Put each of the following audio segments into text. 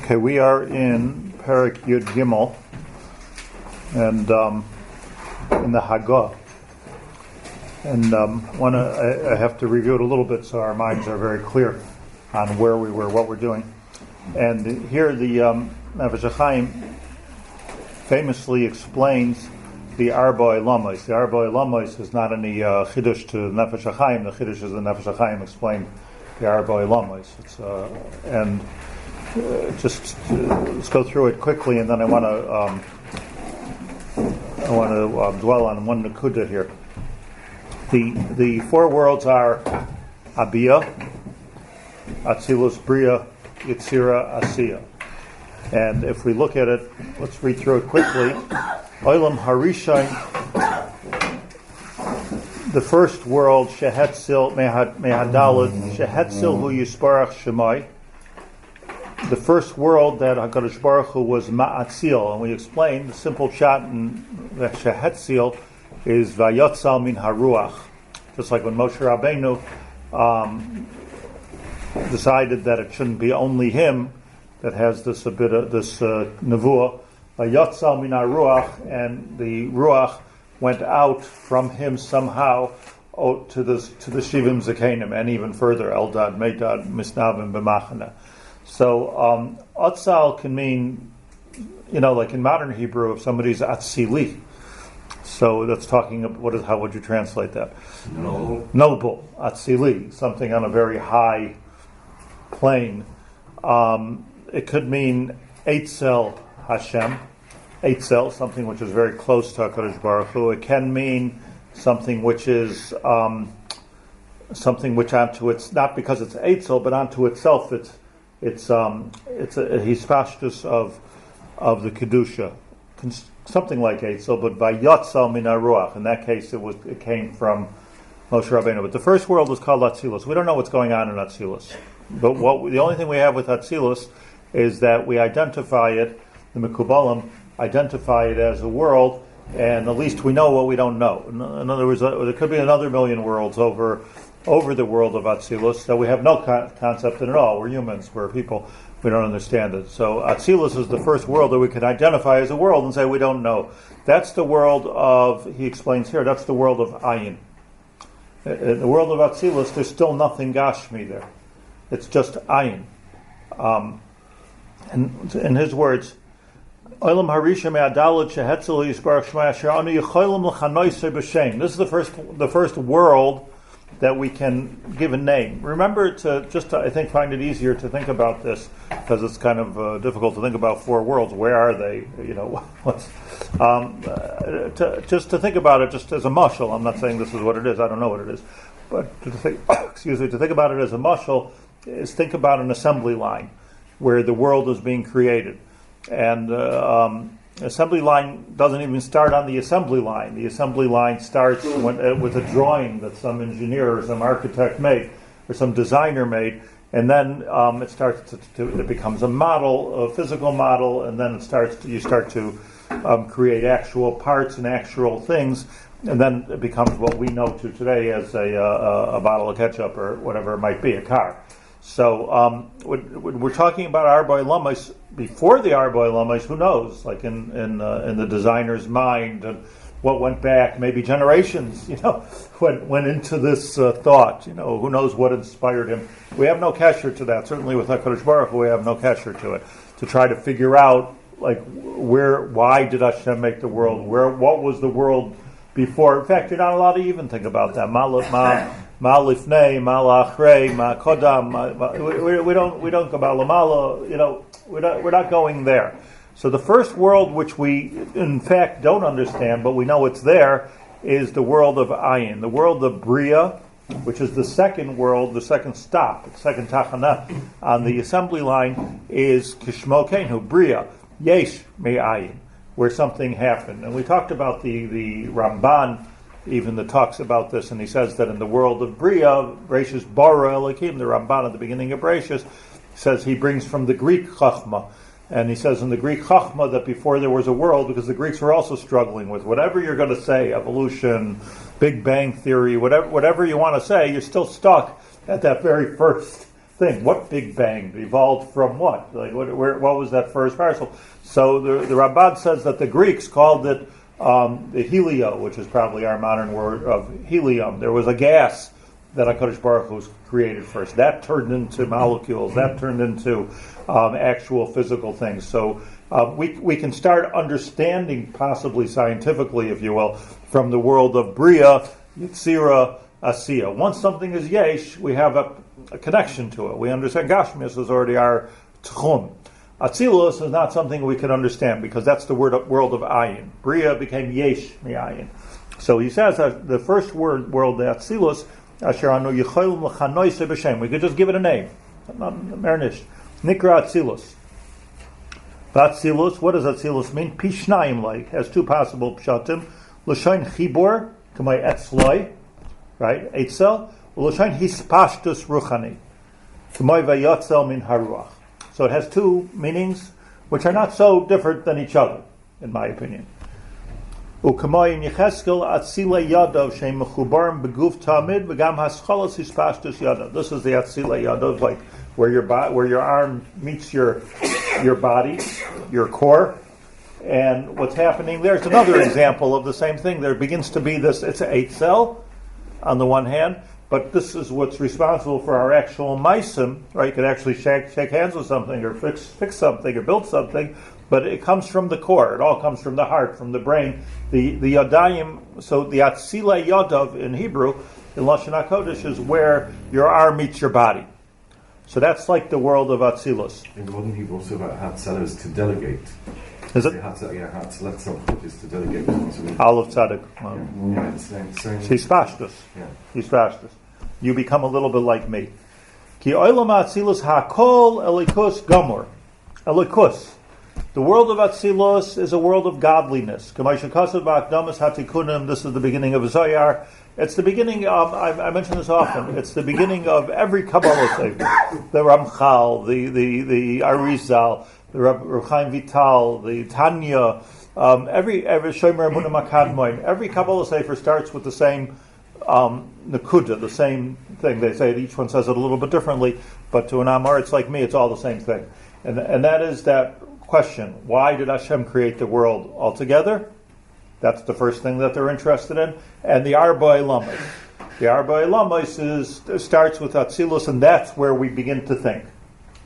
Okay, we are in Perek Yud Gimel, and in the Hagah, and I have to review it a little bit so our minds are very clear on where we were, what we're doing. And here the Nefesh Hachaim famously explains the Arba Olamos. The Arba Olamos is not any chiddush to Nefesh Hachaim. The chiddush is the Nefesh Hachaim explained the Arba Olamos. Let's go through it quickly, and then I want to dwell on one nakuda here. The four worlds are Abiyah, Atzilus, Bria, Yitzira, Asiya. And if we look at it, let's read through it quickly. Olam Harishain, the first world, Shehetzil Mehadalad, Shehetzil Hu Yisparach Shemai. The first world that HaKadosh Baruch Hu was Ma'atzil, and we explained the simple shot in that Shehetzil is Vayotzal Min Haruach. Just like when Moshe Rabbeinu decided that it shouldn't be only him that has this nevuah, Vayotzal Min Haruach, and the Ruach went out from him somehow to the Shivim Zakenim, and even further, Eldad, Meidad, Misnavim, B'machana. So, Atzal can mean, like in modern Hebrew, if somebody's Atzili. So that's talking about, how would you translate that? Noble, Atzili, something on a very high plane. It could mean Eitzel Hashem, Eitzel, something which is very close to HaKadosh Baruch Hu. It can mean something which is, something which onto it's, not because it's Eitzel, but onto itself it's a hispashtus of the kedusha, something like Eitzel, but vayotzal min haruach. In that case, it came from Moshe Rabbeinu. But the first world was called Atzilus. We don't know what's going on in Atzilus, but the only thing we have with Atzilus is that we identify it. The Mekubalim identify it as a world, and at least we know what we don't know. In other words, there could be another million worlds over the world of Atzilus that we have no concept in at all. We're humans, we're people, we don't understand it. So Atzilus is the first world that we can identify as a world and say we don't know. That's the world of, he explains here, that's the world of Ayin. In the world of Atzilus, there's still nothing Gashmi there. It's just Ayin. And in his words, Olam Harisha Me'adalad Shehetzel Yisbarach Shmai Asher Anu Yecholim L'chanoisei B'Shem. This is the first world that we can give a name. Remember to I think, find it easier to think about this, because it's kind of difficult to think about four worlds. Where are they? Just to think about it just as a mashal. I'm not saying this is what it is. I don't know what it is. But to think about it as a mashal is think about an assembly line where the world is being created. And assembly line doesn't even start on the assembly line. The assembly line starts with a drawing that some engineer or some architect made or some designer made, and then it starts it becomes a model, a physical model, and then you start to create actual parts and actual things, and then it becomes what we know today as a bottle of ketchup or whatever it might be, a car. So we're talking about Arba Olamos. Before the Arba Olamos, who knows? Like in the designer's mind, and what went back, maybe generations, went into this thought. Who knows what inspired him? We have no kesher to that. Certainly with HaKadosh Baruch Hu, we have no kesher to it. To try to figure out why did Hashem make the world? What was the world before? In fact, you're not allowed to even think about that. Ma lifnei, ma la'achrei, ma kodam. We don't go lamala. We're not going there. So the first world, which we in fact don't understand, but we know it's there, is the world of Ayin, the world of Bria, which is the second world, the second stop, the second tachana on the assembly line, is Kishmo Kenu, Bria, Yesh Me'ayin, where something happened. And we talked about the Ramban. Even that talks about this, and he says that in the world of Bria, Bereshis bara Elokim, the Ramban at the beginning of Bereshis, says he brings from the Greek Chachma, and he says in the Greek Chachma that before there was a world, because the Greeks were also struggling with whatever you're going to say, evolution, Big Bang Theory, whatever you want to say, you're still stuck at that very first thing. What Big Bang evolved from what? Like what was that first particle? So the Rabbad says that the Greeks called it the helio, which is probably our modern word of helium. There was a gas that HaKadosh Baruch Hu created first. That turned into molecules. That turned into actual physical things. So we can start understanding, possibly scientifically, if you will, from the world of Bria, Yitzira, Asiya. Once something is yesh, we have a connection to it. We understand Gashmias is already our tchum. Atzilus is not something we can understand because that's the world of ayin. Bria became yesh mi'ayin. So he says that the first world, the Atzilus, asher anu yichol l'chanoise b'shem. We could just give it a name. Mernish. Nikra Atzilus. Atzilus, what does Atzilus mean? Pishnayim like, has two possible pshatim. L'shain chibor, k'may etzloi, right? Etzel. L'shain hispashtus ruchani. K'may vayotzel min haruach. So it has two meanings, which are not so different than each other, in my opinion. U'k'may Yecheskel atzilei yadav she'im mechubarim beguf tamid v'gam haschalas hispashtus yadav. This is the atzilei yadav, like where your arm meets your body, your core. And what's happening there is another example of the same thing. There begins to be this, it's an 8-cell on the one hand, but this is what's responsible for our actual meisim, right? You could actually shake hands with something or fix something or build something, but it comes from the core. It all comes from the heart, from the brain. The yadayim, so the atzilei yadav in Hebrew, in Lashon HaKodesh, is where your arm meets your body. So that's like the world of Atzilus. In the modern Hebrew also about Hatzalah is to delegate. Is it? Hatzalah something is to delegate responsibility. Aleph Tzaddik. Yeah, it's the same. He's pashtus. Yeah. He's pashtus. You become a little bit like me. Ki oilam Atzilus hakol elikus gomor. Elikus. The world of Atzilus is a world of godliness. This is the beginning of Zohar. It's the beginning of, I mention this often, it's the beginning of every Kabbalah sefer. The Ramchal, the Arizal, the Reb Chaim Vital, the Tanya, every Shomer Emunah Makadmoim, every Kabbalah sefer starts with the same Nakuda, the same thing. They say each one says it a little bit differently, but to an Amar, it's like me, it's all the same thing. And that is that question, why did Hashem create the world altogether? That's the first thing that they're interested in. And the Arba Elamis. The Arba Elamis starts with Atzilus, and that's where we begin to think.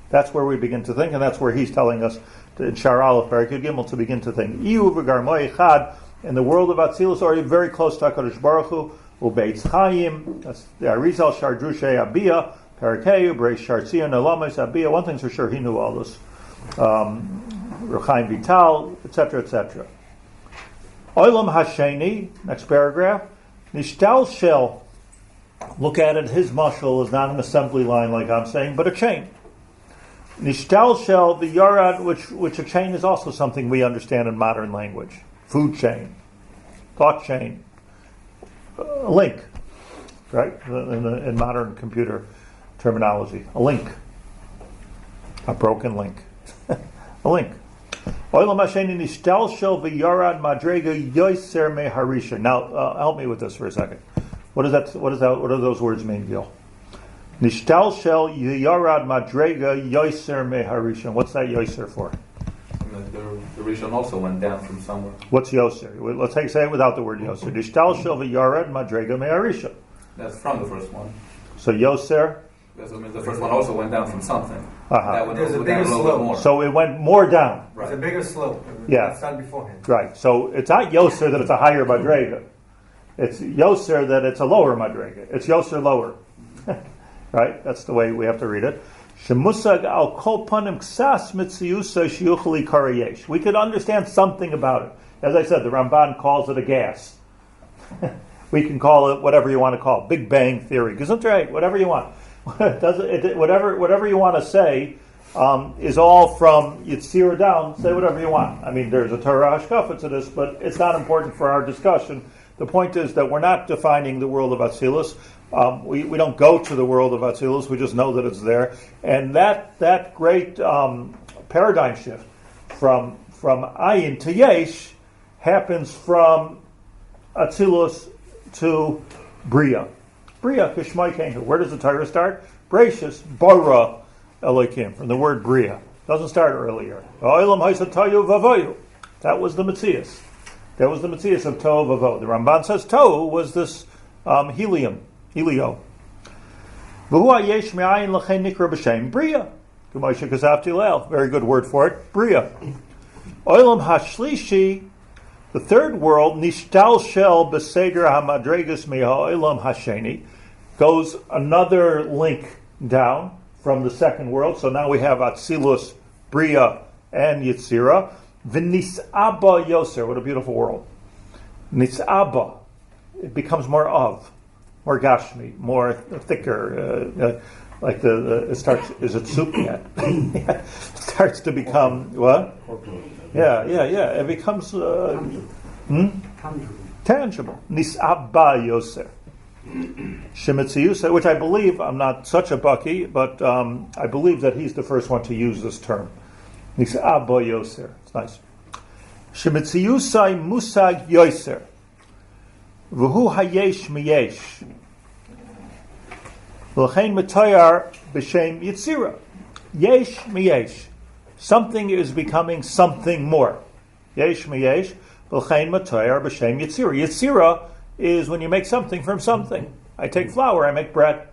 That's where we begin to think, and that's where he's telling us in Shaar Aleph, Parakut Gimel, to begin to think. Iu v'garmoi echad, in the world of Atzilus, are very close to HaKadosh Baruch Hu, Ubeitz Chaim, that's the Arizal, Shar Drushay Abiyah, Parakeu, Breish Shar Tzion, Elamis Abiyah. One thing's for sure, he knew all this. Reb Chaim Vital, etc., etc. Olam Hasheni, next paragraph. Nishtal Shel, look at it, his mashal is not an assembly line like I'm saying, but a chain. Nishtal Shel, the Yarad, which a chain is also something we understand in modern language. Food chain, thought chain, a link, right? In modern computer terminology, a link, a broken link, a link. Now, help me with this for a second. What does that? What do those words mean, Gil? Nishtal shel yarad madrega yoser meharisha. What's that yoser for? The Rishon also went down from somewhere. What's yoser? Let's say it without the word yoser. Nishtal shel yarad madrega meharisha. That's from the first one. So yoser. That means the first one also went down from something. Uh-huh. There's a bigger slope. So it went more down. Right. It's a bigger slope. Yeah. It's not beforehand. Right. So it's not yoser that it's a higher madrega. It's yoser that it's a lower madrega. It's yoser lower. Right? That's the way we have to read it. Shemusag al kol panim ksas mitziyusa shiuchli karayesh. We could understand something about it. As I said, the Ramban calls it a gas. We can call it whatever you want to call it. Big Bang Theory. Gesundheit, whatever you want. Whatever you want to say is all from Yitzir down. Say whatever you want. I mean, there's a Torah hashkafa to this, but it's not important for our discussion. The point is that we're not defining the world of Atzilus. We don't go to the world of Atzilus. We just know that it's there. And that great paradigm shift from Ayin to Yesh happens from Atzilus to Bria. Bria, Kishmai Kenhu. Where does the Torah start? Bereshis bara Elokim, from the word bria. Doesn't start earlier. Ha'olam haisatayu vavoyu. That was the Metzias. That was the Metzias of Tohu Vavo. The Ramban says Tohu was this helio. V'hu hayesh me'ayin l'chein nikra b'shem bria. K'moshe kazavti leil. Very good word for it. Bria. Olam hashlishi, the third world, nishtal shel b'seder hamadregas me'ha'olam hasheni, goes another link down from the second world. So now we have Atzilus, Bria, and Yetzira. V'nis'aba yoser. What a beautiful world. Nis'aba. It becomes more gashmi, more thicker. Like it starts. Is it soup yet? It starts to become what? Yeah. It becomes tangible. Nis'aba yoser. Shemetziyusa, which I believe, I'm not such a bucky, but I believe that he's the first one to use this term. Nis'aba yoser. It's nice. Shemetziyusai musag yoser. V'hu hayesh miyesh. L'chein metayar b'shem yitzira. Yesh miyesh. Something is becoming something more. Yesh miyesh. L'chein metayar b'shem yitzira. Yitzira is when you make something from something. I take flour, I make bread.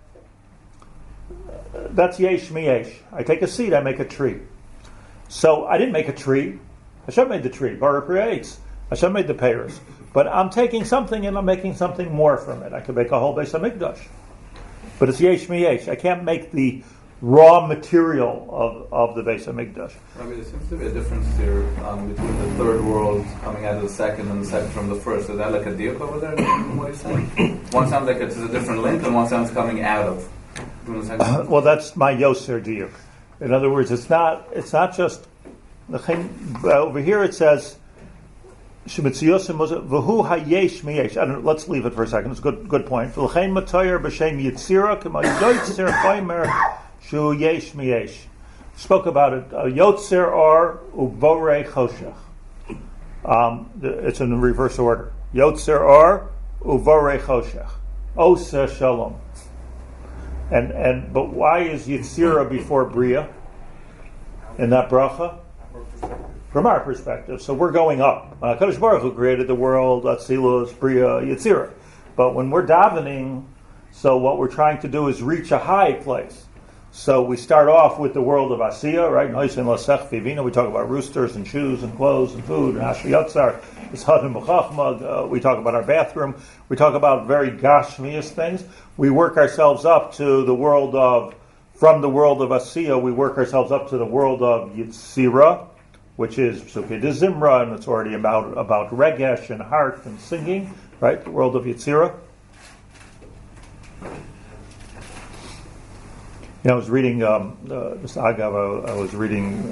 That's yesh miyesh. I take a seed, I make a tree. So I didn't make a tree. Hashem made the tree. Baruch creates. Hashem made the peiros. But I'm taking something and I'm making something more from it. I could make a whole Beis HaMikdash. But it's yesh miyesh. I can't make the raw material of the Beis HaMikdash. Rabbi, there seems to be a difference here between the third world coming out of the second and the second from the first. Is that like a diuk over there? What are you saying? One sounds like it's a different link and one sounds coming out of. Well, that's my yoser diuk. In other words, it's not just over here. It says v'hu hayesh miyesh. Let's leave it for a second. It's a good point. V'l'chein matoyer b'shem yitzira k'ma yotzer chaymer shu yesh miyesh. Spoke about it. Yotzer or uvorei choshech. It's in reverse order. Yotzer or uvorei choshech. Osa shalom. But why is Yitzira before Bria in that bracha? From our perspective. So we're going up. Kadosh Baruch Hu created the world, Atzilus, Bria, Yitzira. But when we're davening, so what we're trying to do is reach a high place. So we start off with the world of Asiya, right? We talk about roosters and shoes and clothes and food and Asher Yotzar. We talk about our bathroom. We talk about very gashmious things. We work ourselves up to the world from the world of Asiya, we work ourselves up to the world of Yitzira, which is Psukei de Zimra, and it's already about Regesh and heart and singing, right? The world of Yitzira. I was reading, Mr. Agav, I was reading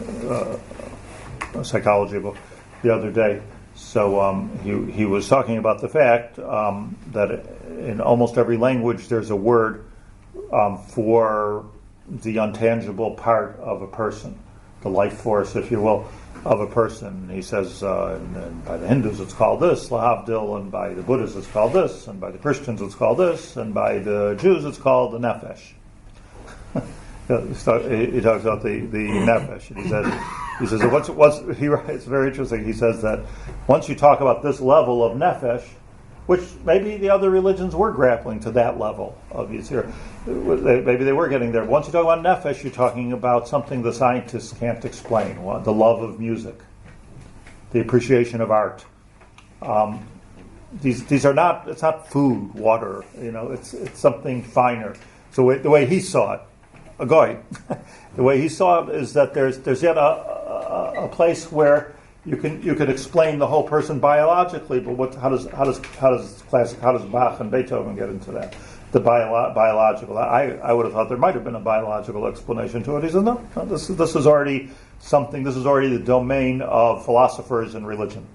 a psychology book the other day. So he was talking about the fact that in almost every language there's a word for the untangible part of a person, the life force, if you will, of a person. He says, and by the Hindus it's called this, lahavdil, and by the Buddhists it's called this, and by the Christians it's called this, and by the Jews it's called the nefesh. He talks about the nefesh, and he says what's he writes, it's very interesting. He says that once you talk about this level of nefesh, which maybe the other religions were grappling to that level of Yitzhak, maybe they were getting there. Once you talk about nefesh, you're talking about something the scientists can't explain. The love of music, the appreciation of art. These are not. It's not food, water. It's something finer. So the way he saw it, a guy, the way he saw it is that there's yet a place where you can explain the whole person biologically, but how does Bach and Beethoven get into that? The biological. I would have thought there might have been a biological explanation to it. He said no. This is already something. This is already the domain of philosophers and religion.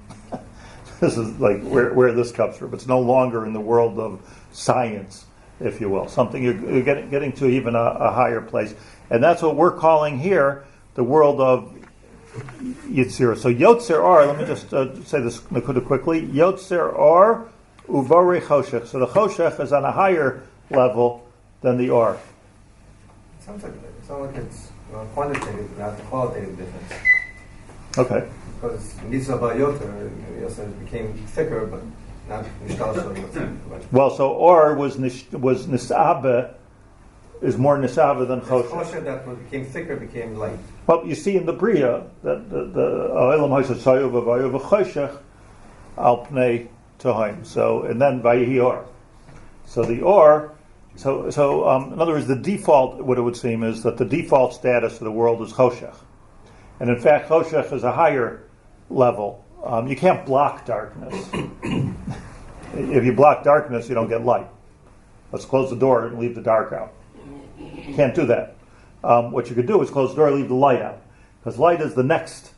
This is like where this comes from. It's no longer in the world of science, if you will. Something you're getting to even a higher place, and that's what we're calling here the world of Yitzir. So Yotzer Or, let me just say this Nakuda quickly. Yotzer Or Uvori Choshech. So the Choshech is on a higher level than the Or. Sounds like it's quantitative, not qualitative difference. Okay. Because Nisa Bayoter, it became thicker, but not Nishtal. Well, so Or was Nisabe, is more Nisabe than Choshech. Choshech that became thicker became light. Well, you see in the Bria that the Olam Ha'Sayu v'Vayu v'Choshech al Pnei Tohaim. So, and then Vayihi Or. So the Or, so in other words, the default, what it would seem, is that the default status of the world is Choshech. And in fact, Choshech is a higher level. You can't block darkness. If you block darkness, you don't get light. Let's close the door and leave the dark out. You can't do that. What you could do is close the door and leave the light out. Because light is the next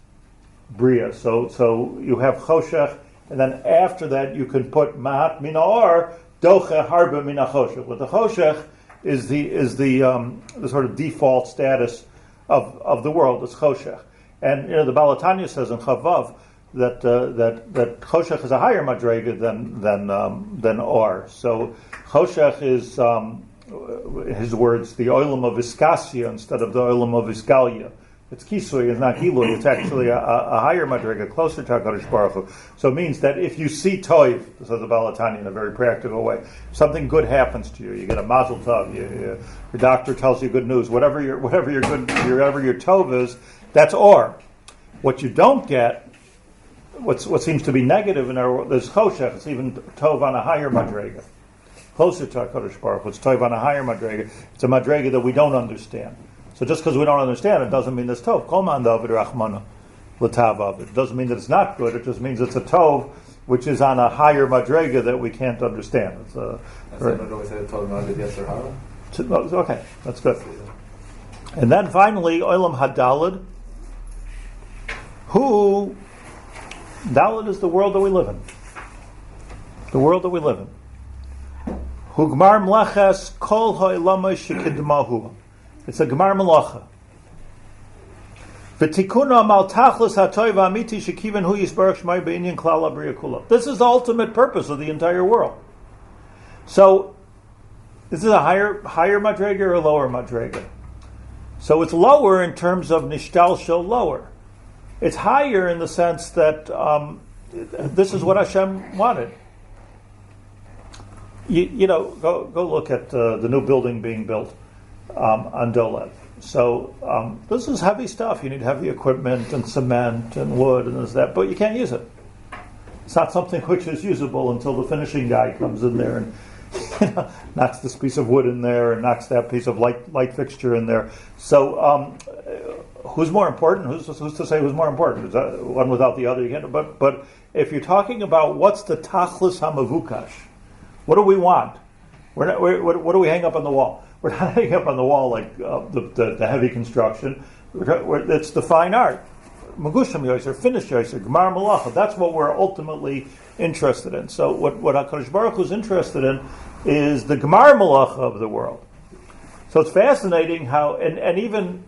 Bria. So you have Choshech, and then after that you can put Mahat Mina Or, Doche Harba Mina Choshech. But the Choshech is the sort of default status of the world. It's Choshech. And the Balatanya says in Chavav that Choshech is a higher madrega than Or. So Choshech is, his words, the oilam of Iskasia instead of the oilam of Iskalia. It's Kisui, it's not Gilui. It's actually a higher madrega, closer to HaKadosh Baruch Hu. So it means that if you see Toiv, says the Balatanya in a very practical way, something good happens to you. You get a Mazel Tov. Your doctor tells you good news. Whatever your Tov is, that's Or. What you don't get, what seems to be negative in our world, there's Choshech. It's even Tov on a higher madrega, closer to HaKadosh Baruch Hu. It's Tov on a higher madrega. It's a madrega that we don't understand. So just because we don't understand it doesn't mean it's Tov. Kol man david rachmana l'tav avid. It doesn't mean that it's not good. It just means it's a Tov which is on a higher madrega that we can't understand. It's okay, that's good. And then finally, Olam Hadalad. Who Dalit is the world that we live in. The world that we live in. Hugmar mlaches kol ha'ilama shekidmahu. It's a gemar melacha. V'tikuna mal tachlis ha'toy v'amiti shekiven hu yisbarach shmai b'inyan klal abriya kula. This is the ultimate purpose of the entire world. So, this is a higher madrega or a lower madrega? So it's lower in terms of nishtalshel, lower. It's higher in the sense that this is what Hashem wanted. Go look at the new building being built on Dolev. So this is heavy stuff. You need heavy equipment and cement and wood and this, that, but you can't use it. It's not something which is usable until the finishing guy comes in there and knocks this piece of wood in there and knocks that piece of light fixture in there. So who's more important? Who's to say who's more important? Is that one without the other? You can't. But if you're talking about what's the tachlis hamavukash, what do we want? What do we hang up on the wall? We're not hanging up on the wall like the heavy construction. It's the fine art. Magusham yoser, finish yoser, gemar malacha. That's what we're ultimately interested in. So what HaKadosh Baruch Hu is interested in is the gemar malacha of the world. So it's fascinating how, and even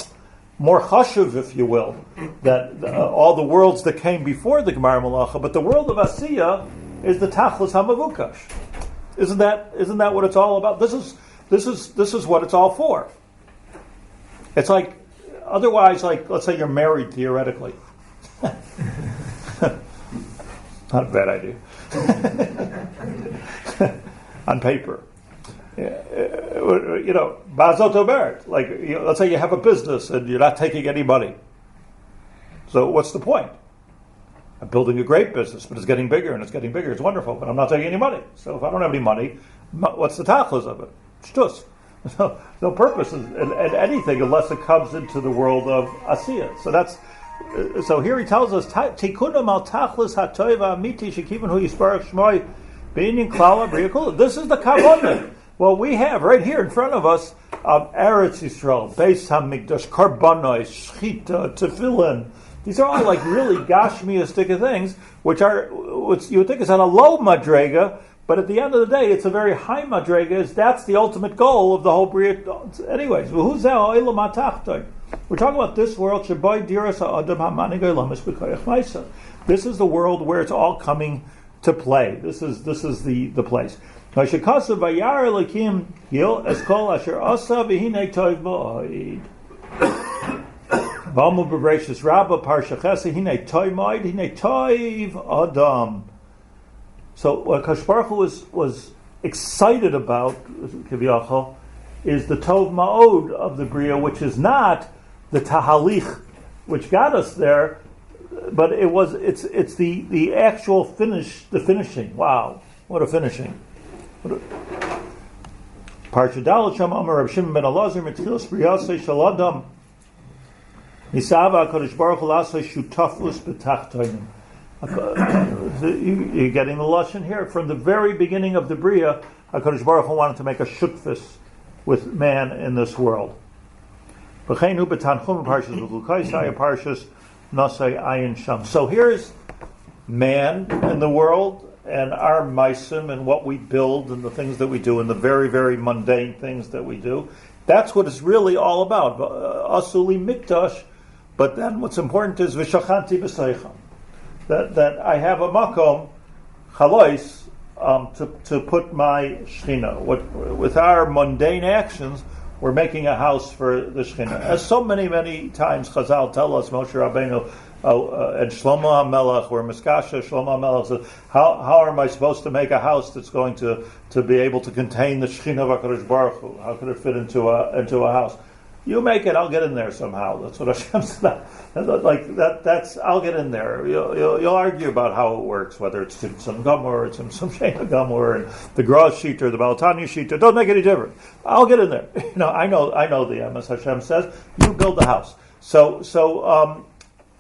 more chashuv, if you will, that all the worlds that came before the gemar malacha, but the world of Asiya is the tachlis hamavukash. Isn't that what it's all about? This is what it's all for. It's like, otherwise, like, let's say you're married theoretically. Not a bad idea. On paper. Bazot obert. Like, let's say you have a business and you're not taking any money. So what's the point? I'm building a great business, but it's getting bigger and it's getting bigger. It's wonderful, but I'm not taking any money. So if I don't have any money, what's the tachlis of it? Shtus. No purpose in anything unless it comes into the world of Asiya. So here he tells us, Tikunam al tachlis hatoiva amiti shekiven hu yisparach shmoi b'inyan klal abriya kula. This is the kavanah. Well, we have right here in front of us Eretz Yisrael, Beis Hamikdash, Karbanos, Shchita, Tefillin. These are all like really gashmiistic things, which you would think is on a low madrega, but at the end of the day, it's a very high madrega. That's the ultimate goal of the whole bria. Anyways, who's that? We're talking about this world. This is the world where it's all coming to play. This is the place. Vayshekasav vayar Elokim Yil Eskol Asher Asa V'Hinei Toiv Ba'od. V'Amu B'Bereishis Rabbah Parsha Chesed Hinei Toiv Ba'od Hinei Toiv Adam. So what Kadosh Baruch Hu was excited about, Kiviyachol, is the Tov Ma'od of the Bria, which is not the Tahalich which got us there, but it's the actual finish, the finishing. Wow, what a finishing! Parsha Dalet Sham Amar Reb Shimon ben Elazar Mitchilas Briyasei Shel Adam Nisava HaKadosh Baruch Hu Lasei Shutafus B'Tachtonim. You're getting the lashon here from the very beginning of the Bria. HaKadosh Baruch Hu wanted to make a shutfus with man in this world. So here's man in the world and our meisim and what we build and the things that we do and the very, very mundane things that we do. That's what it's really all about. Asuli mikdash. But then what's important is v'shachanti b'seicham. That I have a makom chalois to put my Shechina. With our mundane actions, we're making a house for the Shechina. As so many, many times Chazal tell us, Moshe Rabbeinu and Shlomo HaMelech, or Miskasha Shlomo HaMelech says, how am I supposed to make a house that's going to be able to contain the Shechina of HaKadosh Baruch Hu? How could it fit into a house? You make it, I'll get in there somehow. That's what Hashem said. That's I'll get in there. You'll argue about how it works, whether it's some Gomor or it's some Shena Gomor and the Graz sheet or the Balatanya sheet. It doesn't make any difference. I'll get in there. I know the Emes. Hashem says, you build the house. So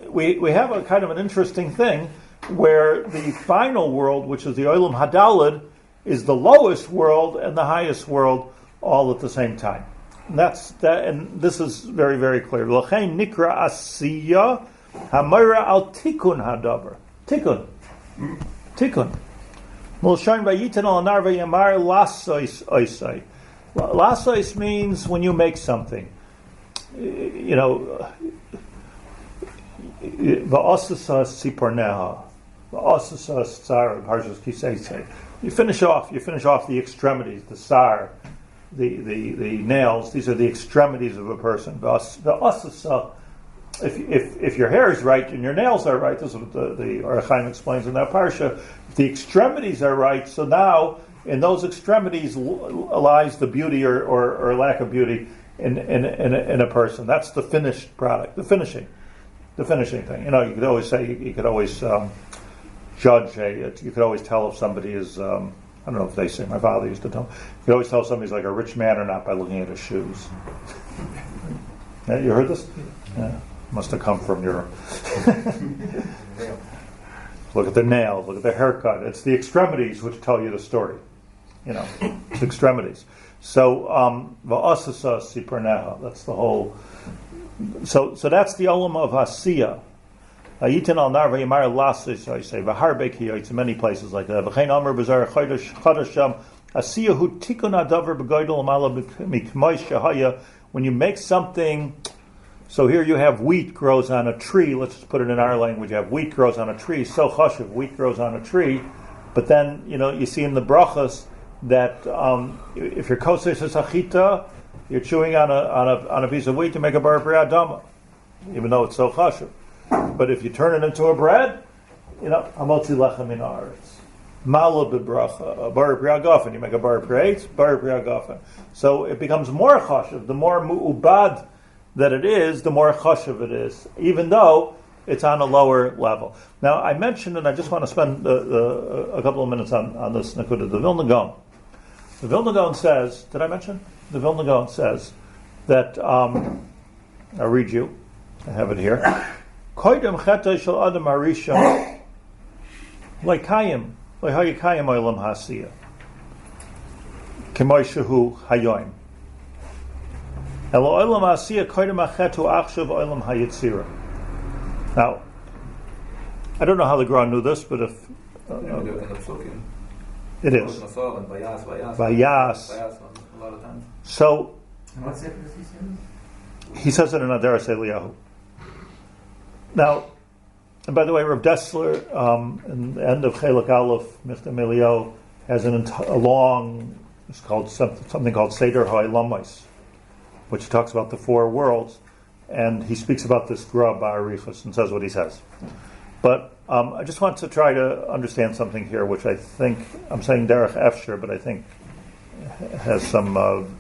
we have a kind of an interesting thing where the final world, which is the Olam Hadalid, is the lowest world and the highest world all at the same time. And that's that, and this is very, very clear. L'chein nikra asiya hamayra al tikun hadavar. Tikun. Mulshain vayitan al nar vayamar lasois oisai. Lasois means when you make something. Va'asasa siporneha. Va'asasa sar. Parshas Kisei. You finish off the extremities, the sar. The nails, these are the extremities of a person. If your hair is right and your nails are right, this is what the Rav Chaim explains in that parsha. If the extremities are right, so now in those extremities lies the beauty or lack of beauty in a person. That's the finished product, the finishing thing. You could always say, you could always judge you could always tell if somebody is. I don't know if they say, my father used to tell me, you can always tell somebody's like a rich man or not by looking at his shoes. Yeah, you heard this? Yeah. Must have come from your... Look at the nails, look at the haircut. It's the extremities which tell you the story. It's the extremities. So, va'asasa siperneha, that's the whole... So that's the olam of Asiya. Yitin al nar v'yamar lasis, I say, v'harbe kiyoyts, in many places like that. V'chein amar b'zar chodasham, asiyahu tikun adavar b'goydol mala mikmoy shahaya. When you make something, so here you have wheat grows on a tree, let's just put it in our language, you have wheat grows on a tree, so chashuv, wheat grows on a tree, but then, you see in the brachas that if you're kosei sachita, you're chewing on a piece of wheat to make a bar b'ri adama, even though it's so chashuv. But if you turn it into a bread, hamotzi lechem min haaretz, mala bebracha, a bar b'ri agafen. You make a bar b'ri eitz, bar b'ri agafen. So it becomes more chashuv. The more mu'ubad that it is, the more chashuv it is, even though it's on a lower level. Now I mentioned, and I just want to spend a couple of minutes on this nakuda. The Vilna Gaon. The Vilna Gaon says. Did I mention? The Vilna Gaon says that. I'll read you. I have it here. Koydem chetay shel adam harishon leikayim olam hasiya k'moy shehu hayoim elo olam hasiya koydem achetu achshav olam hayitzira. Now, I don't know how the Gra knew this, but if it is vayas a lot of times. So he says it in Adaras Eliyahu. Now, and by the way, Rav Dessler, in the end of Chelak Aleph, Michtam Eliyahu, has a long, it's called something called Seder HaOlamos, which talks about the four worlds, and he speaks about this Gra Ba'arichus and says what he says. But I just want to try to understand something here, which I think, I'm saying Derech Efsher, but I think has some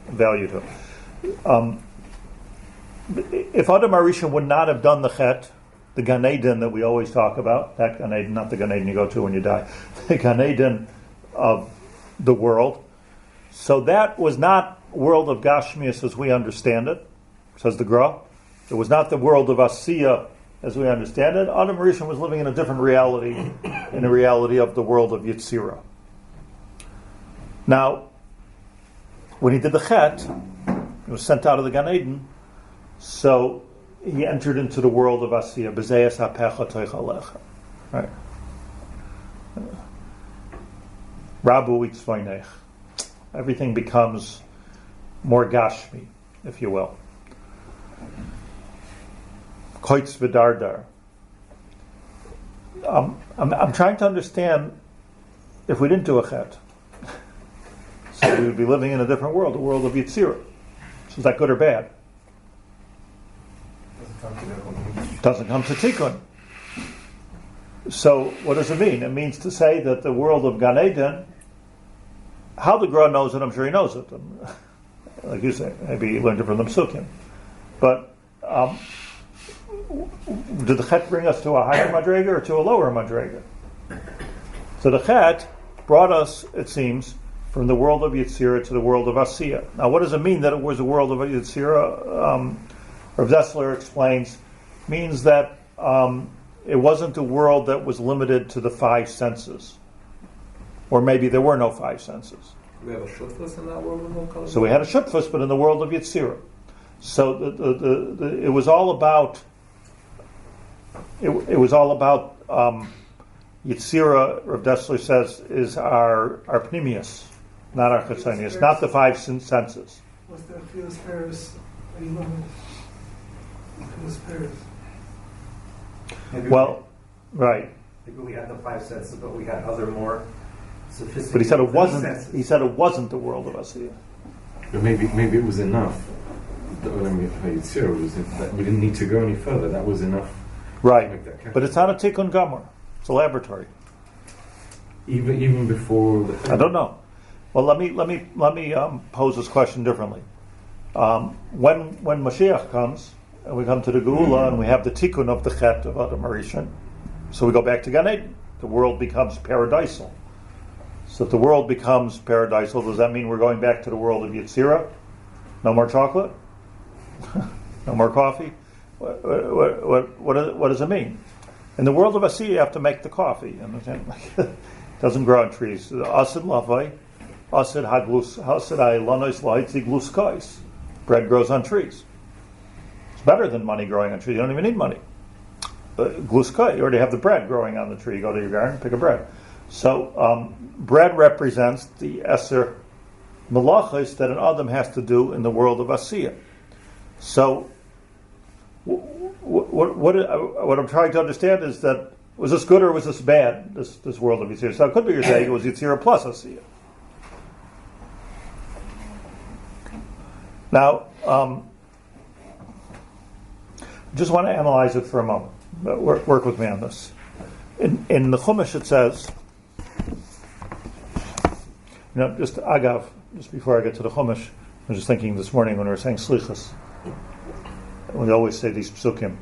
value to it. If Adam Arisha would not have done the Chet, the Gan Eden that we always talk about, that Gan Eden, not the Gan Eden you go to when you die, the Gan Eden of the world, so that was not world of Gashmias as we understand it, says the Gra. It was not the world of Asiya as we understand it. Adam Rishon was living in a different reality, in the reality of the world of Yetzirah. Now, when he did the Chet, he was sent out of the Gan Eden, so he entered into the world of Asiya. B'zeyas hapecha toich alecha. Right. Rabu itzvoinech. Everything becomes more Gashmi, if you will. Koitz v'dardar. I'm trying to understand if we didn't do a Chet. So we would be living in a different world, the world of Yetzirah. So is that good or bad? Doesn't come to Tikkun. So what does it mean? It means to say that the world of Gan Eden, how the Gra knows it, I'm sure he knows it. Like you say, maybe he learned it from the Psukim. But did the Chet bring us to a higher Madrega or to a lower Madrega? So the Chet brought us, it seems, from the world of Yetzirah to the world of Asiya. Now what does it mean that it was the world of Yetzirah? Rav Dessler explains, means that it wasn't a world that was limited to the five senses. Or maybe there were no five senses. Do we have a shutfus in that world? So we had a shutfus, but in the world of Yetzirah. So it was all about it was all about Yetzirah, Rav Dessler says, is our pnimius, not our chitzonius, not the five senses. What's the Philos Paris? Well, right. Maybe we had the five senses, but we had other more sophisticated. But he said it wasn't. senses. He said it wasn't the world of Asiya. But maybe it was enough. When we that we didn't need to go any further. That was enough. Right. To make that count. But it's not a tikkun gamor. It's a laboratory. Even before the. I don't know. Well, let me pose this question differently. When Mashiach comes and we come to the Geula and we have the tikkun of the Chet of Adam Arishan, so we go back to Gan Eden. The world becomes paradisal. So if the world becomes paradisal, does that mean we're going back to the world of Yetzirah? No more chocolate? No more coffee? What does it mean? In the world of Asiya, you have to make the coffee. It doesn't grow on trees. Asid lavai, asid haglus, asid ailonos laitzi gluskais. Bread grows on trees. It's better than money growing on trees. You don't even need money. Gluskai, you already have the bread growing on the tree. You go to your garden, pick a bread. So bread represents the Eser Malachos that an Adam has to do in the world of Asiya. So what I'm trying to understand is that, was this good or was this bad, this world of Yetzirah? So it could be you're saying it was Yetzirah plus Asiya. Now, just want to analyze it for a moment. Work with me on this. In the Chumash it says, just agav, just before I get to the Chumash, I was just thinking this morning when we were saying Slichas, we always say these psukim.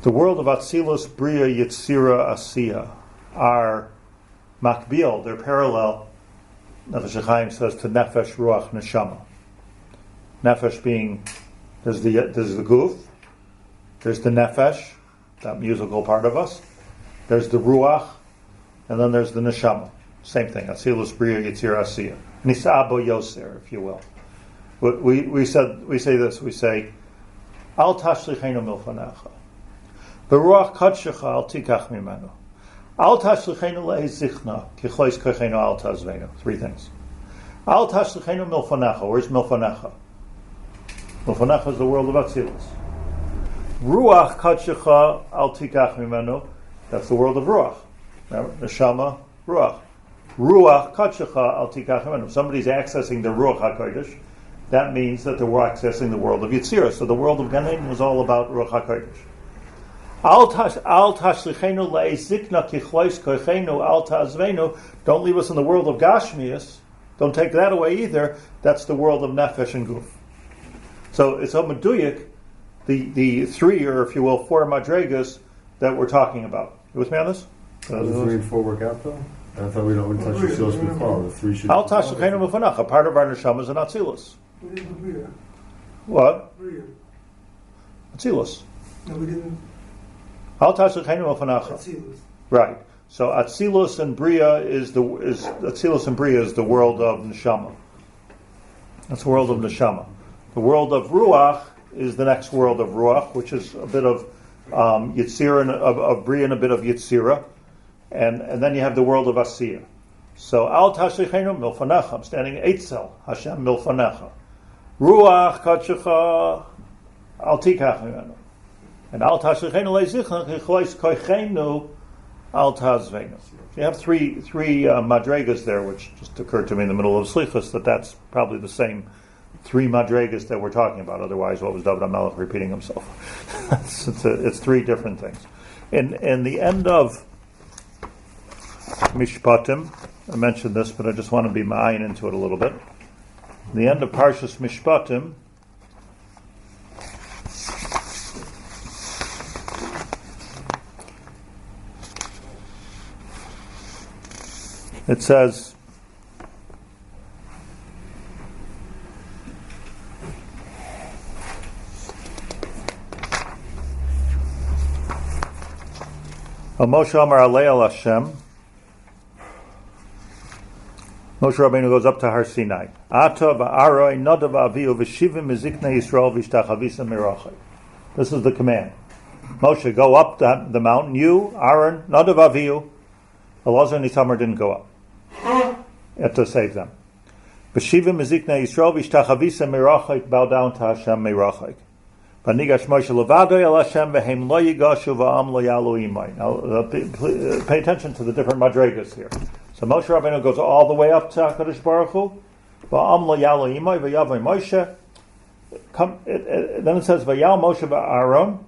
The world of Atzilus, Bria, Yetzira, Asiya are makbil, they're parallel, Nefesh Hachaim says, to Nefesh, Ruach, Neshama. Nefesh being, there's the Guf, there's the Nefesh, that musical part of us, there's the Ruach, and then there's the Neshama. Same thing, Atzilus, Bria, Yetzira, Asiya. Nisa bo Yoser, if you will. We say this, we say, Al tashlichenu milfanecha. Beruach kadshecha al tikach mimenu. Al tashlichenu le'ezichna, kichlois kochenu al tazvenu. Three things. Al tashlichenu milfanecha. Where's milfanecha? Milfanecha is the world of Atzilus. Ruach kadshecha al tikach mimenu. That's the world of Ruach. Neshama, Ruach. Ruach Katshacha Al Tikach Imenu. If somebody's accessing the Ruach HaKodesh, that means that they were accessing the world of Yetzirah. So the world of Gan Eden was all about Ruach HaKodesh. Al tashlichenu le'ezikna kichlois koichenu al ta'azvenu. Don't leave us in the world of Gashmias. Don't take that away either. That's the world of Nefesh and Guf. So it's a meduyik, the three, or if you will, four madregas that we're talking about. You with me on this? Does the 3 and 4 work out though? I thought we don't touch the seals before. The 3 should. Al tashlichenu mufanacha. Part of our neshama is an atzilus. We didn't Bria. What? Bria. Atzilus. No, we didn't. Al tashlichenu mufanacha. Atzilus. Right. So Atzilus and Bria is the world of Neshama. That's the world of Neshama. The world of Ruach is the next world of Ruach, which is a bit of Yetzirah and of Bria and a bit of Yetzirah, and then you have the world of Asiyah. So Al Tashlichenu Milfanecha. I'm standing Eitzel Hashem Milfanecha. Ruach Katshacha Al Tikach Imenu. And Al Tashlichenu Leizichna Kichlois Koichenu Al Tazvenu. You have three madregas there, which just occurred to me in the middle of Slichus, that's probably the same 3 madregas that we're talking about. Otherwise, what was David HaMelech repeating himself? it's 3 different things. In the end of Mishpatim, I mentioned this, but I just want to be ma'ayin into it a little bit. In the end of Parshas Mishpatim, it says, Moshe Amar Alei al Hashem. Moshe Rabbeinu goes up to Har Sinai. Ata va'aroi nadav aviu v'shivim miziknei Yisrael v'ishtachavisa mirachai. This is the command. Moshe, go up the mountain. You, Aaron, nadav aviu. Elazar and Itamar didn't go up. You have to save them. V'shivim miziknei Yisrael v'ishtachavisa mirachai. Bow down to Hashem mirachai. V'nigash Moshe levadoi el Hashem v'hem lo yigashu v'am lo yalu imai. Now, pay attention to the different madregas here. So Moshe Rabbeinu goes all the way up to HaKadosh Baruch Hu. V'am lo yalu imai v'yavoi Moshe. Then it says v'yal Moshe v'Aaron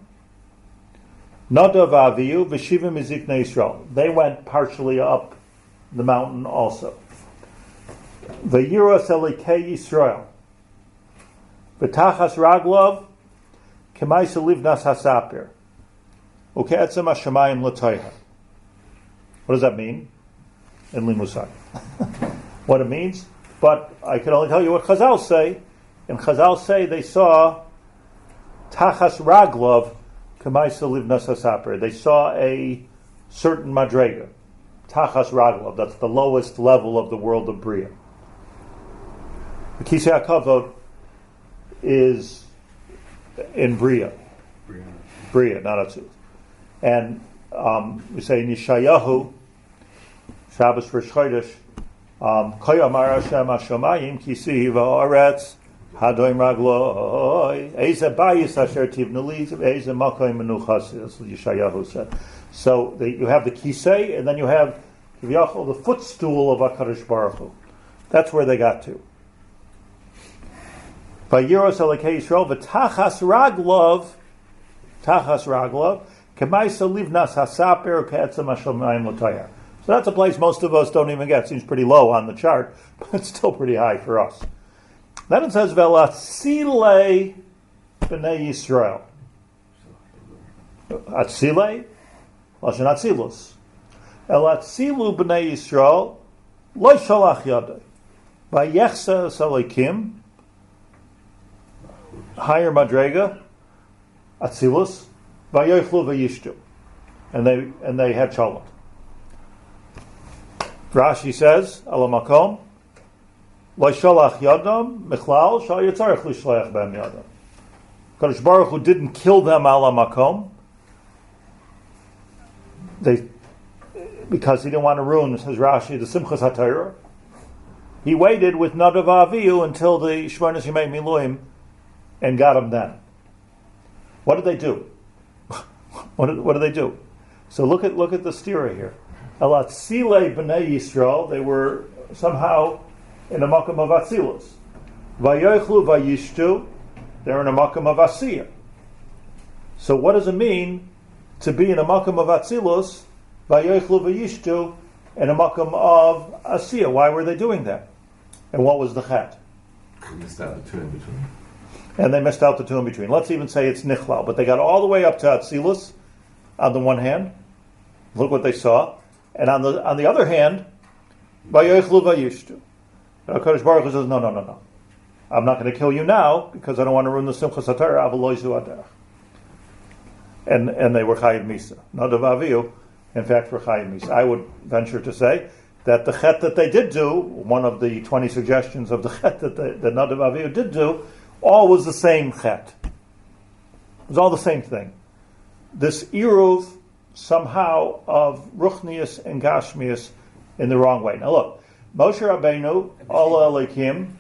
nadav aviyu v'shivim miziknei Yisrael. They went partially up the mountain also. V'yiras elikei Yisrael v'tachas raglov k'maisa livnas hasapir uke'etzem hashamayim l'toiha. What does that mean? In Limusai. What it means? But I can only tell you what Chazal say. And Chazal say they saw tachas raglov k'maisa livnas hasapir. They saw a certain madrega. Tachas raglov. That's the lowest level of the world of Bria. The Kisei HaKavod is in Bria, not Atzilus. And we say in Yeshayahu, Shabbos Rosh Chodesh, Koyamar Hashem Hashamayim Kisi va'aretz Hadoim Ragloi Eze Bayis Asher Tivnu Li Eze Makoim Menuchas. That's what Yeshayahu said. So you have the Kisei, and then you have the footstool of HaKadosh Baruch Hu. That's where they got to. Vayiros Elokei Yisrael v'tachas raglov k'maisa livnas hasaper u'ke'etzem hashamayim l'tayar. So that's a place most of us don't even get. Seems pretty low on the chart, but it's still pretty high for us. Then it says v'latzilei b'nei Yisrael. Atzilei, lashon atzilus. Elatzilu b'nei Yisrael lo shalach yadai. Vayechsa salikim. Higher madrega, atzilus, vayochlu vayishtu, and they had shalom. Rashi says, alamakom, lo shalach yadam michlal shal yitzarech lishleach b'hem yadam. Kadosh Baruch Hu didn't kill them alamakom. Because he didn't want to ruin, says Rashi, the Simchas HaTorah. He waited with nadav avihu until the Shmonos Yemei Miluim and got them then. What did they do? What did they do? So look at the stira here. Elatzile b'nei Yisrael, they were somehow in a makam of Atzilus. Vayochlu vayishtu, they're in a makam of Asiyah. So what does it mean to be in a makam of Atzilus, Vayochlu vayishtu, in a makam of Asiyah? Why were they doing that? And what was the chet? They missed out the two in between. And they missed out the two in between. Let's even say it's Nichlal, but they got all the way up to Atzilus on the one hand. Look what they saw. And on the other hand, Vayochlu vayishtu. HaKadosh Baruch Hu says, no. I'm not going to kill you now because I don't want to ruin the Simchas HaTorah, Avaloizu Aderech. And they were Chayiv Misa. Nadav Avihu, in fact, were Chayiv Misa. I would venture to say that the chet that they did do, one of the 20 suggestions of the chet that Nadav Avihu did do, all was the same chet. It was all the same thing. This Eruv, somehow, of Ruchnius and Gashmius in the wrong way. Now look, Moshe Rabbeinu, Allah Elokim,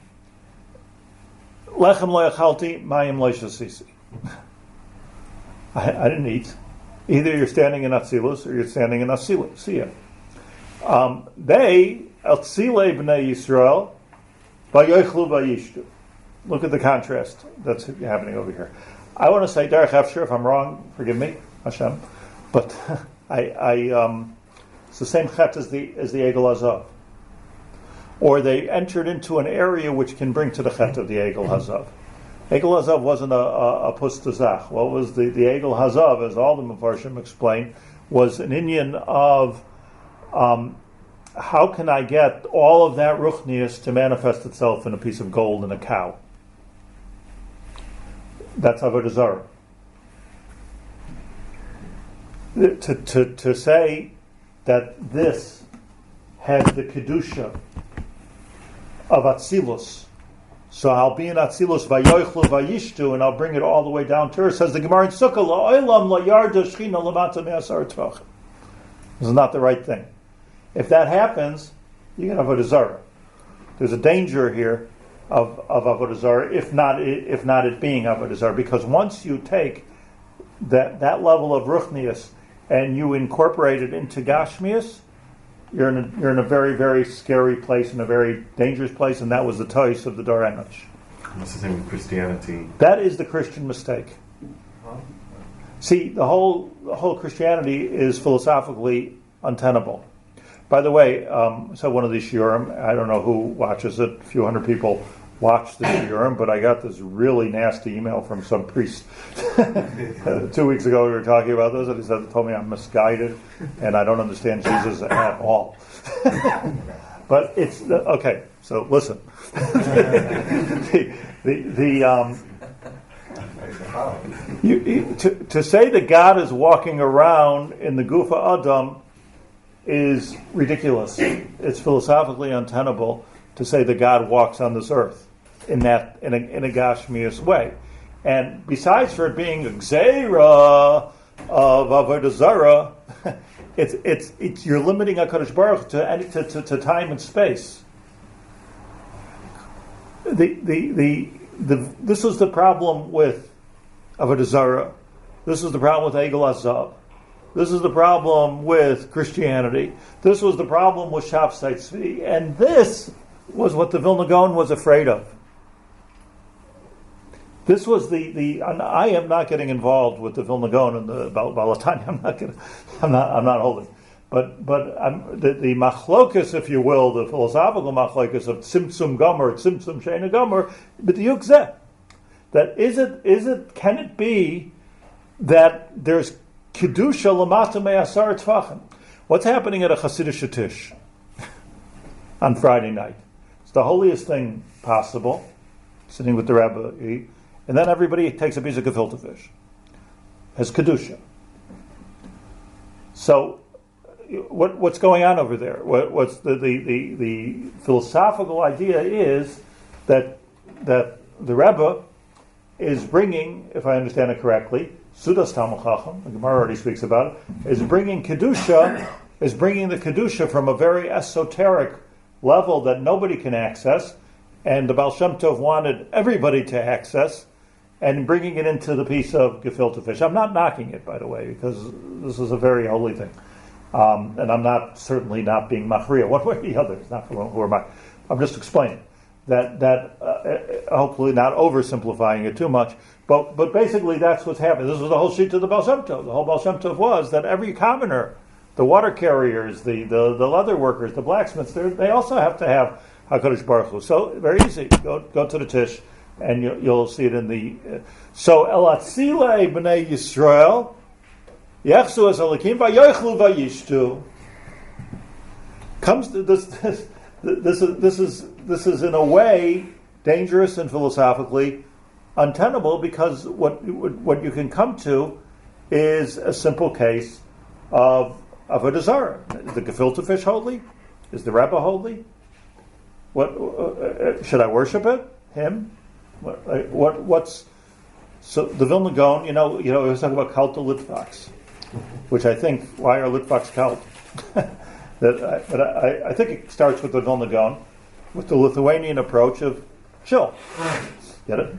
Lechem lo yachalti, mayim lo shasisi. I didn't eat. Either you're standing in Atzilus or you're standing in Asiyah. They, Atzile b'nei Yisrael, vayochlu vayishtu. Look at the contrast that's happening over here. I want to say, Derech Efshir, if I'm wrong, forgive me, Hashem, but it's the same chet as the Egel Hazav. Or they entered into an area which can bring to the chet of the Egel Hazav. Egel Hazav wasn't a pustazach. What was the Egel Hazav, as all the Mefarshim explain, was an Indian of how can I get all of that ruchnius to manifest itself in a piece of gold and a cow? That's Avodah Zarah. To say that this has the kedusha of Atzilus, so I'll be in Atzilus vayochlu vayishtu, and I'll bring it all the way down to her. Says the Gemara in Sukkah, la'olam la'yarda shchina lamata me'asar tvachim. This is not the right thing. If that happens, you can have Avodah Zarah. There's a danger here of Avodah Zarah, if not it being Avodah Zarah, because once you take that level of ruchnius and you incorporate it into Gashmius, you're in a very, very scary place, in a very dangerous place, and that was the tois of the Dor Enosh. That's the same with Christianity. That is the Christian mistake. See, the whole Christianity is philosophically untenable. By the way, so one of these Shiurim, I don't know who watches it, a few hundred people watch the Shiurim, but I got this really nasty email from some priest 2 weeks ago. We were talking about this, and he told me I'm misguided and I don't understand Jesus at all. But it's okay. So listen. To say that God is walking around in the Gufa Adam is ridiculous. It's philosophically untenable to say that God walks on this earth in a Gashmius way. And besides for it being a gzeira of Avodah Zarah, it's you're limiting HaKadosh Baruch to time and space. This is the problem with Avodah Zarah. This is the problem with Egel Hazav. This is the problem with Christianity. This was the problem with Shafsai Tzvi. And this was what the Vilna Gaon was afraid of. This was and I am not getting involved with the Vilna Gaon and the Balatani. I'm not holding. But the machlokus, if you will, the philosophical machlokus of Tzimtzum Gomer, Tzimtzum Sheina Gomer, b'diyuk zeh. That can it be that there's kedusha lamata me'asar tfachim? What's happening at a Hasidic Tish on Friday night? It's the holiest thing possible, sitting with the rabbi, and then everybody takes a piece of gefilte fish as kedusha. So, what's going on over there? What's the philosophical idea is that the Rebbe is bringing, if I understand it correctly, Sudas Talmud Chacham, the Gemara already speaks about it, is bringing the kedusha from a very esoteric level that nobody can access, and the Baal Shem Tov wanted everybody to access, and bringing it into the piece of gefilte fish. I'm not knocking it, by the way, because this is a very holy thing. And I'm certainly not being machriya one way or the other. It's not who am I. I'm just explaining that hopefully not oversimplifying it too much. But basically that's what's happening. This was the whole sheet of the Baal Shem Tov. The whole Baal Shem Tov was that every commoner, the water carriers, the leather workers, the blacksmiths, they also have to have HaKadosh Baruch Hu. So very easy. Go to the Tish, and you'll see it in the. So El Atzilei B'nei Yisrael Yechsu Es Elikim Vayochlu Vayishtu. Comes to this is in a way dangerous and philosophically untenable, because what you can come to is a simple case of a desire. Is the gefilte fish holy? Is the Rebbe holy? What should I worship it? Him? What's so the Vilna Gaon? You know, we was talking about cult to Litvaks, which I think, why are Litvaks cult? But I think it starts with the Vilna Gaon, with the Lithuanian approach of chill. Get it?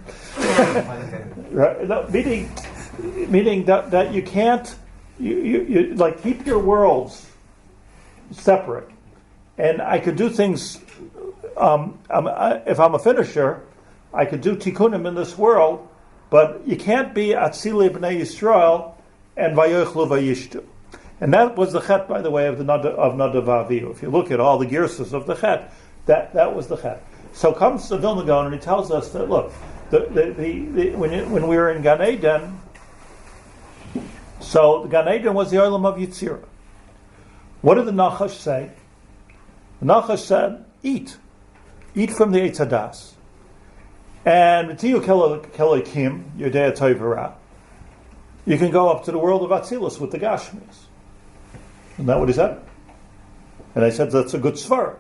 Right? No, meaning that you can't you like keep your worlds separate. And I could do things. If I'm a finisher, I could do tikkunim in this world, but you can't be atzilei b'nei Yisrael and vayochlu vayishtu. And that was the chet, by the way, of Nadav Avihu. If you look at all the girsas of the chet, that was the chet. So comes the Vilna Gaon and he tells us that, look, when we were in Gan Eden, so the Gan Eden was the olam of Yitzirah. What did the Nachash say? The Nachash said, eat from the Eitz Hadas. And Tiyu Kelekim, Yodea Toivara, you can go up to the world of Atzilus with the Gashmis. Isn't that what he said? And I said, that's a good svar.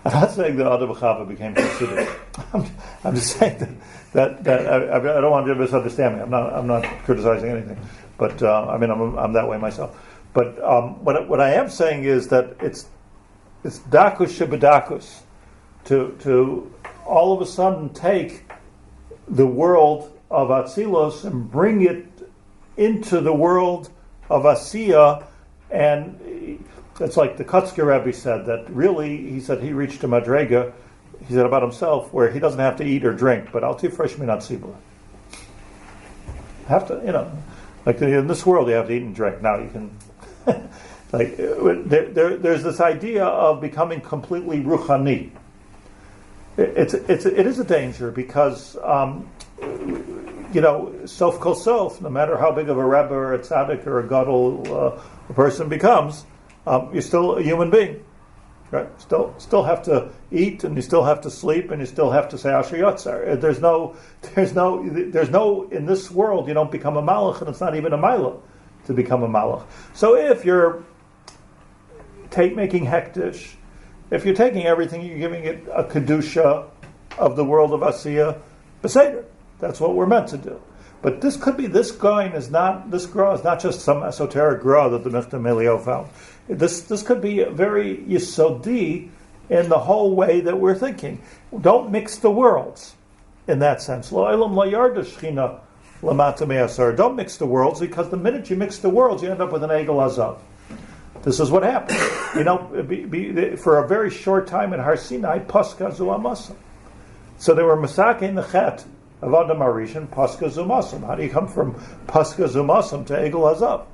I'm not saying that Rabbi Haber became considered. I'm just saying that I don't want you to misunderstand me. I'm not criticizing anything, but I'm that way myself. But what I am saying is that it's dakus shebedakus to all of a sudden take the world of Atzilos and bring it into the world of Asiya, and it's like the Kutzker Rebbe said, that really, he said he reached a madrega, he said about himself, where he doesn't have to eat or drink, but al tifresh min atzibur. Have to, like in this world you have to eat and drink. Now you can, there's this idea of becoming completely ruchani. It is a danger because, self kol self, no matter how big of a rebbe or a tzaddik or a gadol a person becomes, you're still a human being, right? Still have to eat, and you still have to sleep, and you still have to say Asher Yotzar. There's no in this world you don't become a malach, and it's not even a milah to become a malach. So if you're making hektish, if you're taking everything, you're giving it a kedusha of the world of Asiya, beseder. That's what we're meant to do. But this gra is not just some esoteric gra that the Mifta Melio found. This could be very yisodi in the whole way that we're thinking. Don't mix the worlds in that sense. Don't mix the worlds, because the minute you mix the worlds, you end up with an egel azav. This is what happened. For a very short time in Har Sinai, Pascha zu Amasam. So they were masaking the chet of Adam Arishan, Pascha zu Masam. How do you come from Pascha zu Masam to egel azav?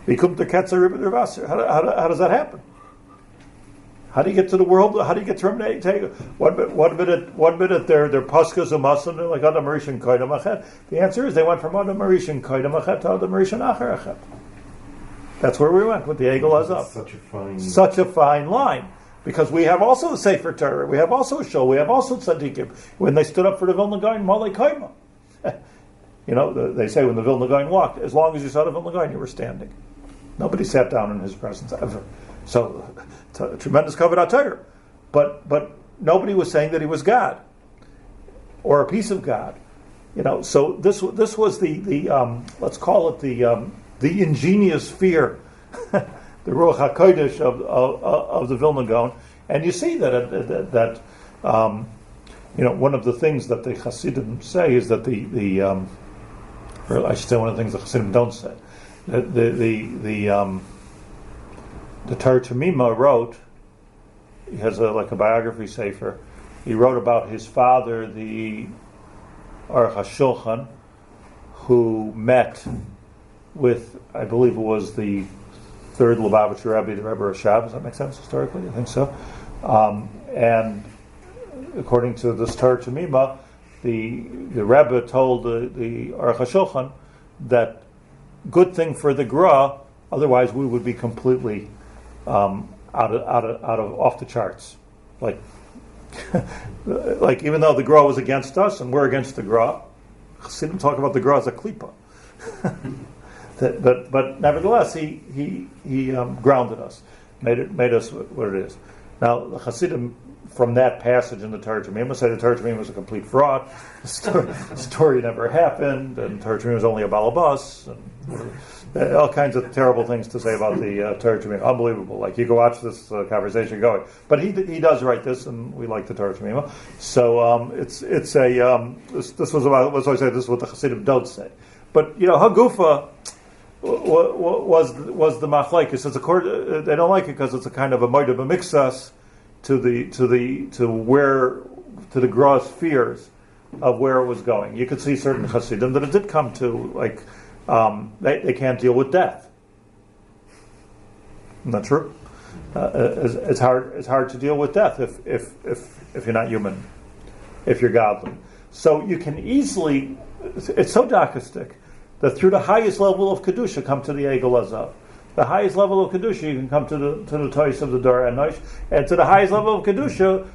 Become the ketzer ribet revasser. How does that happen? How do you get to the world? How do you get to Egel? One minute they're Pascha zu Masam, they're like Adam Arishan koydem achet. The answer is they went from Adam Arishan koydem achet to Adam Arishan acher achet. That's where we went with the Egel Azav. Such a fine line. Because we have also the Sefer Torah, we have also Shul, we have also Tzaddikim. When they stood up for the Vilna Gaon, Malei Kaima. They say when the Vilna Gaon walked, as long as you saw the Vilna Gaon, you were standing. Nobody sat down in his presence ever. So, it's a tremendous Kavod HaTorah. But nobody was saying that he was God, or a piece of God. So this was the let's call it the ingenious fear, the Ruach HaKodesh of the Vilna Gaon. And you see that one of the things that the Hasidim say is that or I should say one of the things the Hasidim don't say, Torah Tamima wrote. He has a biography sefer. He wrote about his father, the Aruch HaShulchan, who met with, I believe it was the third Lubavitcher Rebbe, the Rebbe of Shaar. Does that make sense historically? I think so. And according to this Torah Tamima, the Rebbe told the Aruch HaShulchan that good thing for the Gra, otherwise we would be completely out of off the charts. Like even though the Gra was against us and we're against the Gra, Chassidim talk about the Gra as a klipa. But nevertheless, he grounded us, made us what it is. Now the Chassidim, from that passage in the Torah Tamima, say the Torah Tamima was a complete fraud. The story never happened, and Torah Tamima was only a balabas, and all kinds of terrible things to say about the Torah Tamima. Unbelievable. Like you can watch this conversation going. But he does write this, and we like the Torah Tamima. So this was about. Let's always say this is what the Chassidim don't say. But Hagufa was the machlekes. They don't like it because it's a kind of a moed of a mixas to the Gra's fears of where it was going. You could see certain Hasidim that it did come to they can't deal with death. Isn't that true? It's hard to deal with death if you're not human, if you're godly. So you can easily. It's so darkistic that through the highest level of kedusha come to the Egel Azav. The highest level of kedusha you can come to the toys of the Dor Enosh, and to the highest level of kedusha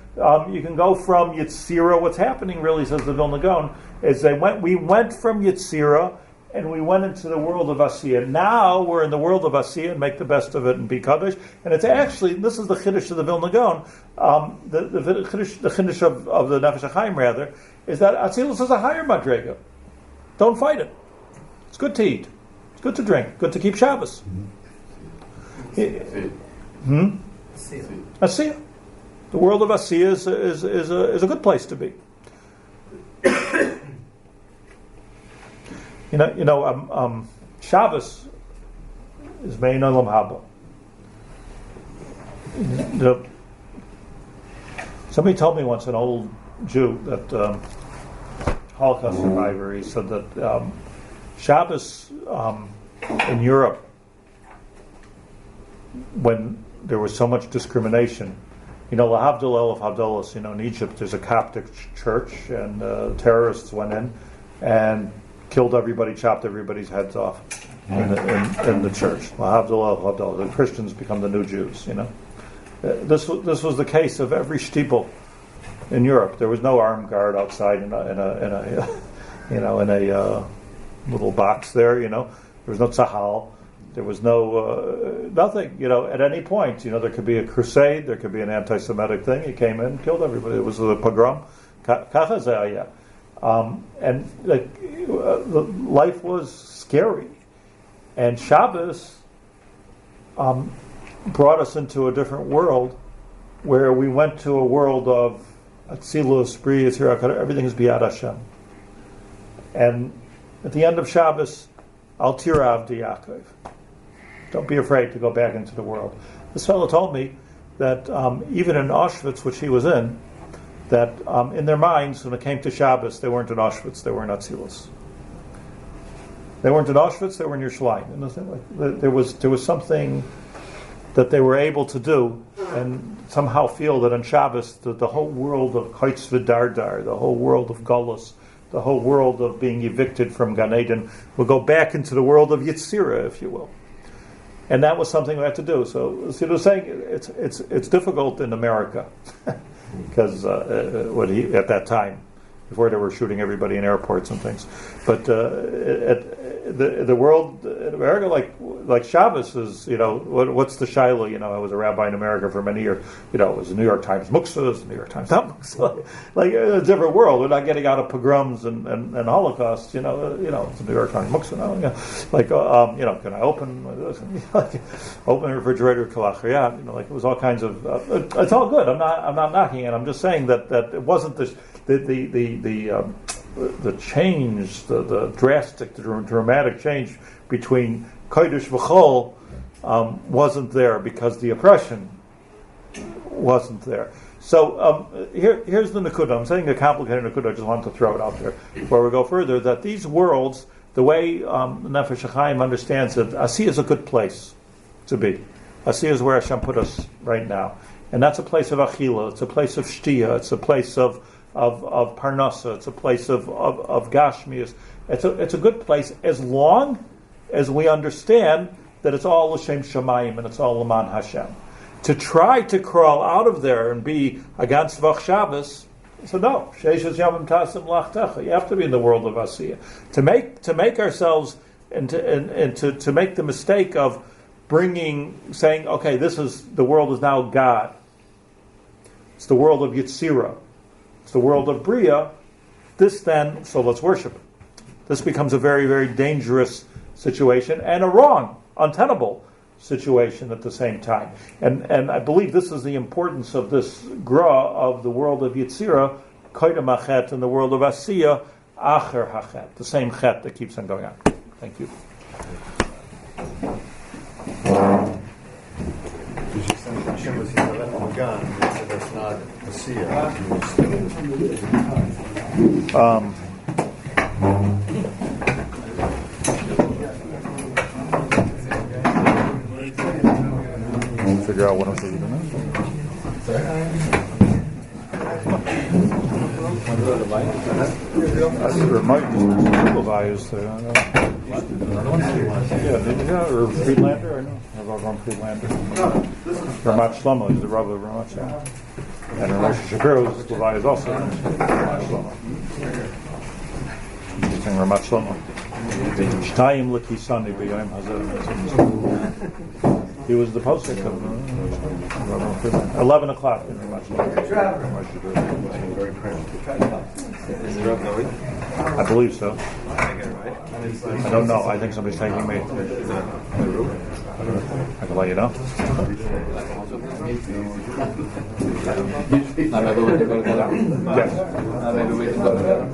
you can go from Yitzira. What's happening really, says the Vilna Gaon, is we went from Yitzira and we went into the world of Asiyah. Now we're in the world of Asiyah and make the best of it and be Kaddish. And it's actually, this is the Chiddush of the Vilna Gaon, the Chiddush of the Nefesh Hachaim rather, is that Atzilus is a higher madrega. Don't fight it. It's good to eat. It's good to drink. Good to keep Shabbos. Asiyah. The world of Asiyah is a good place to be. Shabbos is Mein Olam Haba. Somebody told me once, an old Jew, that Holocaust survivor, he said that Shabbos in Europe, when there was so much discrimination, Lahavdil El of Havdalas, in Egypt there's a Coptic church, and terrorists went in and killed everybody, chopped everybody's heads off in the church. Lahavdil El of Havdalas. The Christians become the new Jews. This was the case of every shtibel in Europe. There was no armed guard outside in a little box there. There was no tzahal. There was no nothing. At any point, there could be a crusade. There could be an anti-Semitic thing. He came in, killed everybody. It was a pogrom. And life was scary. And Shabbos brought us into a different world, where we went to a world of Atzilus, Bri, Yitzhak, everything is B'yad Hashem. And at the end of Shabbos, Al Tira Avdi Yaakov. Don't be afraid to go back into the world. This fellow told me that even in Auschwitz, which he was in, that in their minds, when it came to Shabbos, they weren't in Auschwitz, they were in Atzilus. They weren't in Auschwitz, they were in Yerushalayim. There was something that they were able to do, and somehow feel that on Shabbos, the whole world of Chaitz V'Dardar, the whole world of Gullus, the whole world of being evicted from Gan Eden, will go back into the world of Yitzira, if you will. And that was something we had to do. So saying it's difficult in America, because at that time, before they were shooting everybody in airports and things. But the world in America, like Shabbos is, what's the shiloh? I was a rabbi in America for many years. It was the New York Times Muksa, it was the New York Times not Muksa. Like a different world. We're not getting out of pogroms and Holocaust. It's the New York Times Muksa now. Can I open open the refrigerator? Kalachiyat. It was all kinds of. It's all good. I'm not knocking it. I'm just saying that it wasn't the the change, the drastic, the dramatic change between Kodesh v'Chol wasn't there because the oppression wasn't there. So here's the Nakuda. I'm saying a complicated Nakuda. I just wanted to throw it out there before we go further. That these worlds, the way Nefesh Hachaim understands it, Asiyah is a good place to be. Asiyah is where Hashem put us right now, and that's a place of Achila. It's a place of Shtia. It's a place of Parnasa. It's a place of Gashmias. It's a good place as long as we understand that it's all L'Shem Shamayim and it's all L'man Hashem. To try to crawl out of there and be against Vach Shabbos, so no. Sheishes Yamim Tasim Lachtecha. You have to be in the world of Asiyah. To make ourselves and to make the mistake of saying, okay, the world is now God. It's the world of Yetzirah. It's the world of Bria. So let's worship it. This becomes a very, very dangerous situation and a wrong, untenable situation at the same time. And I believe this is the importance of this gra of the world of Yetzirah, Koydem Hachet, and the world of Asiyah, Acher Hachet, the same chet that keeps on going on. Thank you. Hashem was gun, so that's not Asiyah. Figure out what I'm supposed to do now. That's the remote values there. Yeah, or Friedlander, I know. I've gone Friedlander. Ramat Shlomo is the Rav of Ramat Shlomo. And Rav Shapiro's Levi is also Ramat Shlomo. Using Ramat Shlomo. Shtayim L'Kisani B'Yom Hazeh. He was the posting of 11 o'clock in Ramat Shlomo. Is it Rav Noe? I believe so. I don't know. I think somebody's taking me. I can let you know. Maybe we can go together. Yes. Maybe we can go together.